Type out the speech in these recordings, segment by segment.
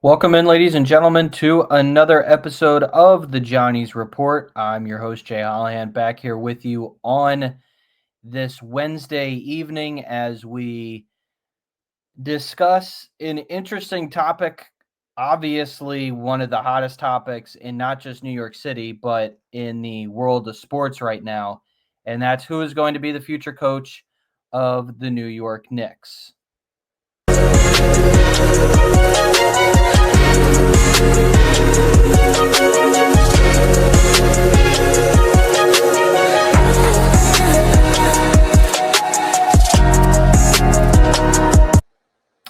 Welcome in, ladies and gentlemen, to another episode of the Johnny's Report. I'm your host, Jay Hollihan, back here with you on this Wednesday evening as we discuss an interesting topic, obviously one of the hottest topics in not just New York City, but in the world of sports right now, and that's who is going to be the future coach of the New York Knicks.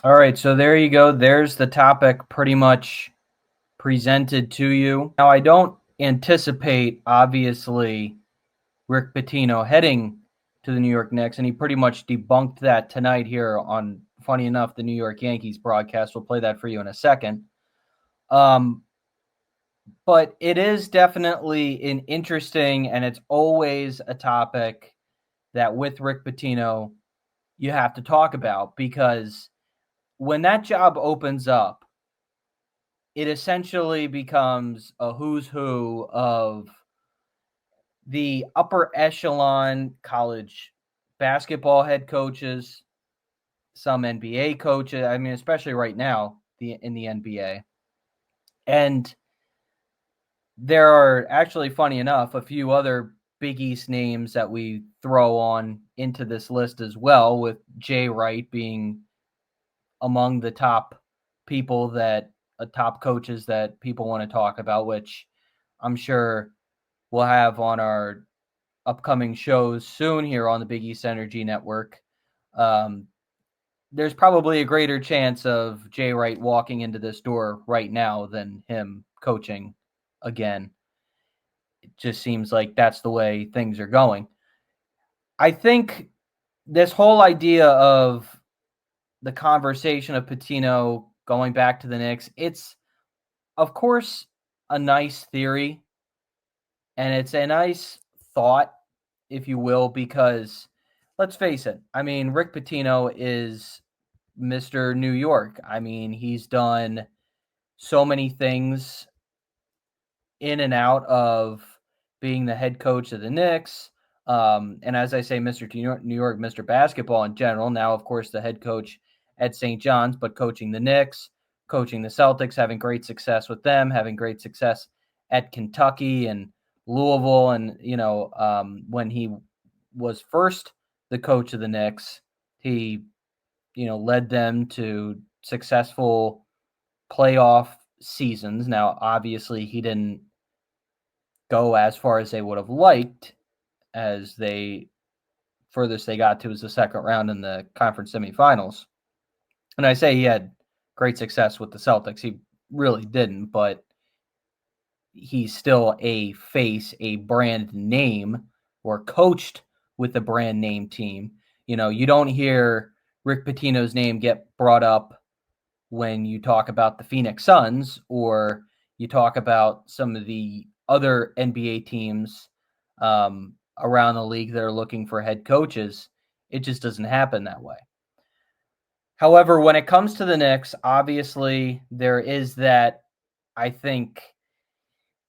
All right, so there you go. There's the topic pretty much presented to you. Now, I don't anticipate, obviously, Rick Pitino heading to the New York Knicks, and he pretty much debunked that tonight here on, funny enough, the New York Yankees broadcast. We'll play that for you in a second. But it is definitely an interesting, and it's always a topic that with Rick Pitino you have to talk about, because when that job opens up, it essentially becomes a who's who of the upper echelon college basketball head coaches, some NBA coaches. I mean, especially right now in the NBA. And there are actually, funny enough, a few other Big East names that we throw on into this list as well, with Jay Wright being among the top people top coaches that people want to talk about, which I'm sure we'll have on our upcoming shows soon here on the Big East Energy Network. There's probably a greater chance of Jay Wright walking into this door right now than him coaching again. It just seems like that's the way things are going. I think this whole idea of the conversation of Pitino going back to the Knicks, it's, of course, a nice theory, and it's a nice thought, if you will, because let's face it, I mean, Rick Pitino is Mr. New York. I mean, he's done so many things in and out of being the head coach of the Knicks. And as I say, Mr. New York, Mr. Basketball in general. Now, of course, the head coach at St. John's, but coaching the Knicks, coaching the Celtics, having great success with them, having great success at Kentucky and Louisville. And, when he was first the coach of the Knicks, he, led them to successful playoff seasons. Now, obviously, he didn't go as far as they would have liked, as furthest they got to was the second round in the conference semifinals. And I say he had great success with the Celtics. He really didn't, but he's still a face, a brand name, or coached with a brand name team. You don't hear Rick Pitino's name get brought up when you talk about the Phoenix Suns, or you talk about some of the other NBA teams around the league that are looking for head coaches. It just doesn't happen that way. However, when it comes to the Knicks, obviously there is that, I think,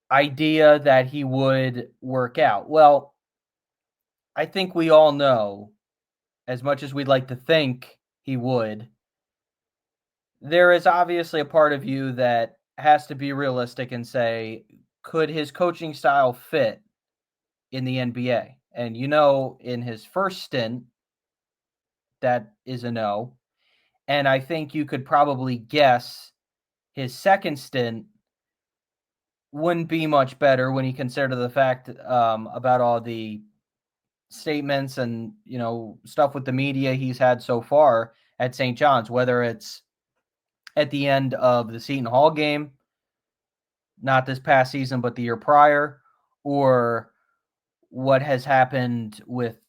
idea that he would work out. Well, I think we all know, as much as we'd like to think he would, there is obviously a part of you that has to be realistic and say, could his coaching style fit in the NBA? And in his first stint, that is a no. And I think you could probably guess his second stint wouldn't be much better when you consider the fact about all the statements and, stuff with the media he's had so far at St. John's, whether it's at the end of the Seton Hall game, not this past season, but the year prior, or what has happened with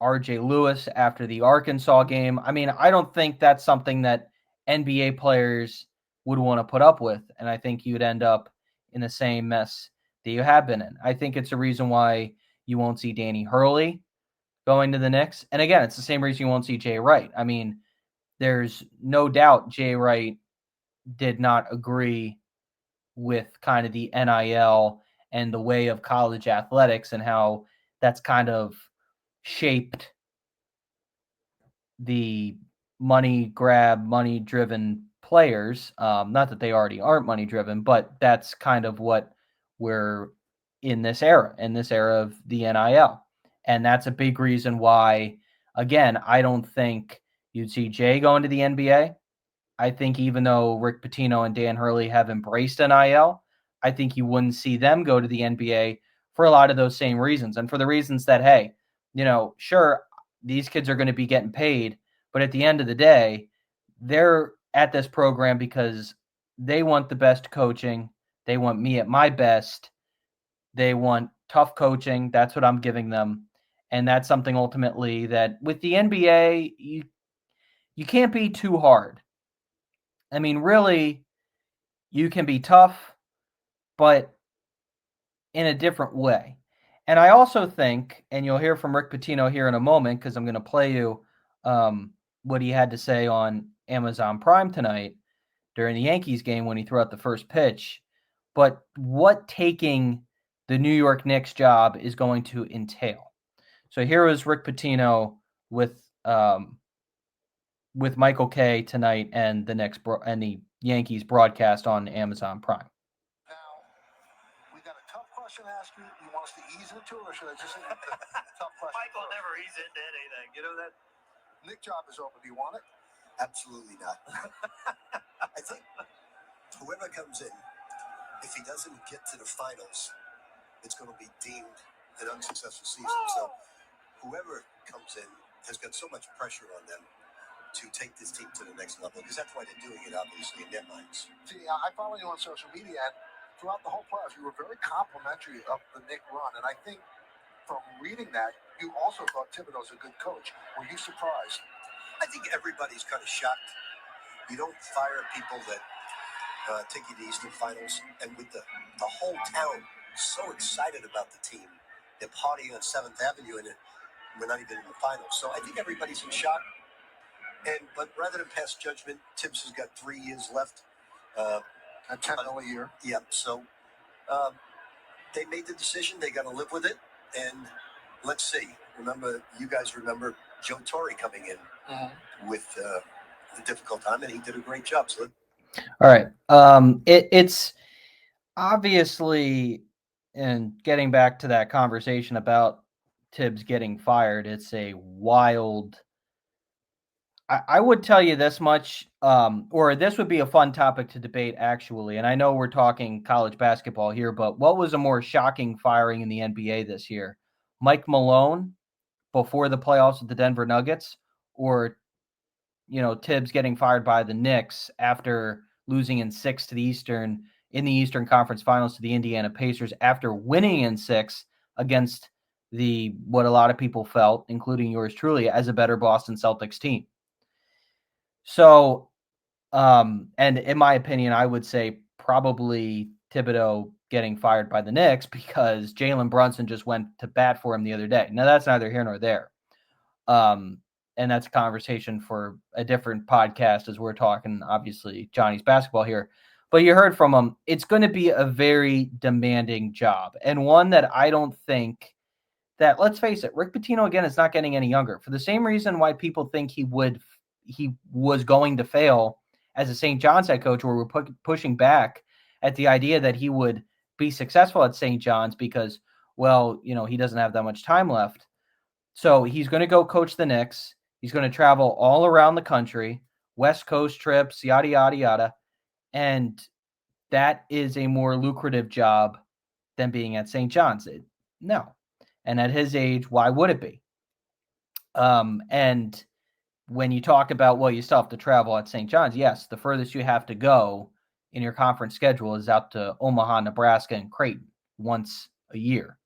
RJ Lewis after the Arkansas game. I mean, I don't think that's something that NBA players would want to put up with. And I think you'd end up in the same mess that you have been in. I think it's a reason why you won't see Danny Hurley going to the Knicks. And again, it's the same reason you won't see Jay Wright. I mean, there's no doubt Jay Wright did not agree with kind of the NIL and the way of college athletics and how that's kind of shaped the money grab, money driven players. Not that they already aren't money driven, but that's kind of what we're in this era of the NIL. And that's a big reason why, again, I don't think you'd see Jay going to the NBA. I think even though Rick Pitino and Dan Hurley have embraced NIL, I think you wouldn't see them go to the NBA for a lot of those same reasons. And for the reasons that, hey, sure, these kids are going to be getting paid, but at the end of the day, they're at this program because they want the best coaching. They want me at my best. They want tough coaching. That's what I'm giving them. And that's something ultimately that with the NBA, you can't be too hard. I mean, really, you can be tough, but in a different way. And I also think, and you'll hear from Rick Pitino here in a moment because I'm going to play you what he had to say on Amazon Prime tonight during the Yankees game when he threw out the first pitch. But what taking the New York Knicks job is going to entail. So here is Rick Pitino with Michael Kay tonight and the Yankees broadcast on Amazon Prime. Now, we got a tough question to ask you. You want us to ease into it, or should I just say tough question? Michael never ease into anything. You know that? Nick job is open. Do you want it? Absolutely not. I think whoever comes in, if he doesn't get to the finals, it's going to be deemed an unsuccessful season. So whoever comes in has got so much pressure on them to take this team to the next level, because that's why they're doing it, obviously, in their minds. See, I follow you on social media, and throughout the whole playoffs, you were very complimentary of the Nick run. And I think from reading that, you also thought Thibodeau's a good coach. Were you surprised? I think everybody's kind of shocked. You don't fire people that take you to the Eastern Finals, and with the whole town so excited about the team, they're partying on 7th Avenue, and we're not even in the finals. So I think everybody's in shock. But rather than pass judgment, Tibbs has got 3 years left. At $10 a year. Yeah, so they made the decision. They got to live with it, and let's see. You guys remember Joe Torre coming in with a difficult time, and he did a great job. So, all right, it's obviously, and getting back to that conversation about Tibbs getting fired, it's a wild. I would tell you this much, or this would be a fun topic to debate, actually. And I know we're talking college basketball here, but what was a more shocking firing in the NBA this year? Mike Malone before the playoffs with the Denver Nuggets, or Tibbs getting fired by the Knicks after losing in 6 to the Eastern Conference Finals to the Indiana Pacers after winning in 6 against what a lot of people felt, including yours truly, as a better Boston Celtics team. So, and in my opinion, I would say probably Thibodeau getting fired by the Knicks because Jalen Brunson just went to bat for him the other day. Now, that's neither here nor there. And that's a conversation for a different podcast as we're talking, obviously, Johnny's basketball here. But you heard from him. It's going to be a very demanding job, and one that I don't think that, let's face it, Rick Pitino, again, is not getting any younger. For the same reason why people think he was going to fail as a St. John's head coach, where we're pushing back at the idea that he would be successful at St. John's because, well, he doesn't have that much time left. So he's going to go coach the Knicks. He's going to travel all around the country, West Coast trips, yada, yada, yada. And that is a more lucrative job than being at St. John's. No. And at his age, why would it be? And when you talk about, well, you still have to travel at St. John's, yes, the furthest you have to go in your conference schedule is out to Omaha, Nebraska, and Creighton once a year.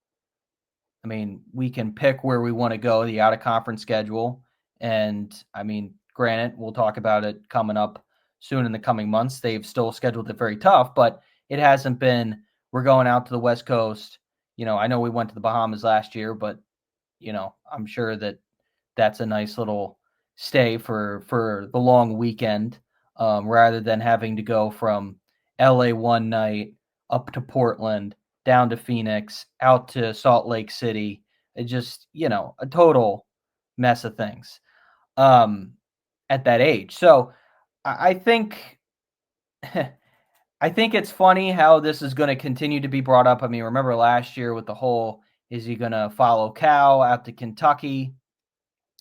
I mean, we can pick where we want to go, the out-of-conference schedule. And, I mean, granted, we'll talk about it coming up soon in the coming months. They've still scheduled it very tough, but it hasn't been, we're going out to the West Coast. I know we went to the Bahamas last year, but, I'm sure that that's a nice little stay for the long weekend. rather than having to go from LA one night up to Portland, down to Phoenix, out to Salt Lake City. It just, a total mess of things at that age. So I think I think it's funny how this is going to continue to be brought up. I mean, remember last year with the whole, is he going to follow Cal out to Kentucky?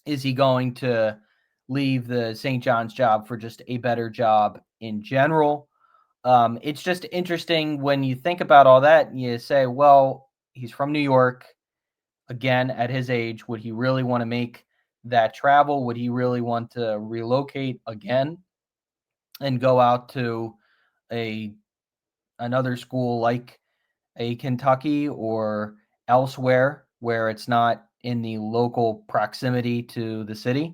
Is he going to leave the St. John's job for just a better job in general? It's just interesting when you think about all that and you say, well, he's from New York. Again, at his age, would he really want to make that travel? Would he really want to relocate again and go out to another school like a Kentucky or elsewhere where it's not in the local proximity to the city?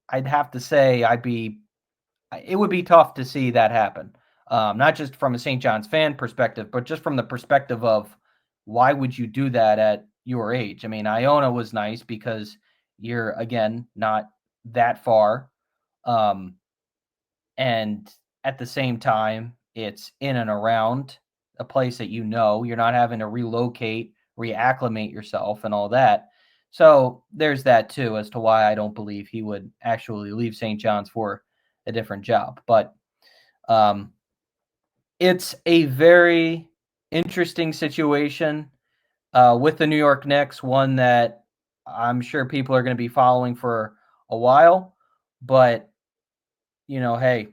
I'd have to say it would be tough to see that happen. Not just from a St. John's fan perspective, but just from the perspective of why would you do that at your age? I mean, Iona was nice because you're, again, not that far. And at the same time, it's in and around a place that you're not having to relocate, reacclimate yourself and all that. So there's that too as to why I don't believe he would actually leave St. John's for a different job. But it's a very interesting situation with the New York Knicks, one that I'm sure people are going to be following for a while. But, hey,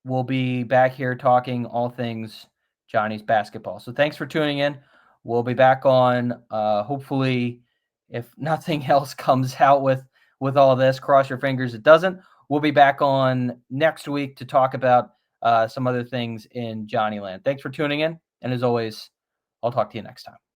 we'll be back here talking all things Johnny's basketball. So thanks for tuning in. We'll be back on, hopefully, if nothing else comes out with all this, cross your fingers it doesn't. We'll be back on next week to talk about some other things in Johnnyland. Thanks for tuning in. And as always, I'll talk to you next time.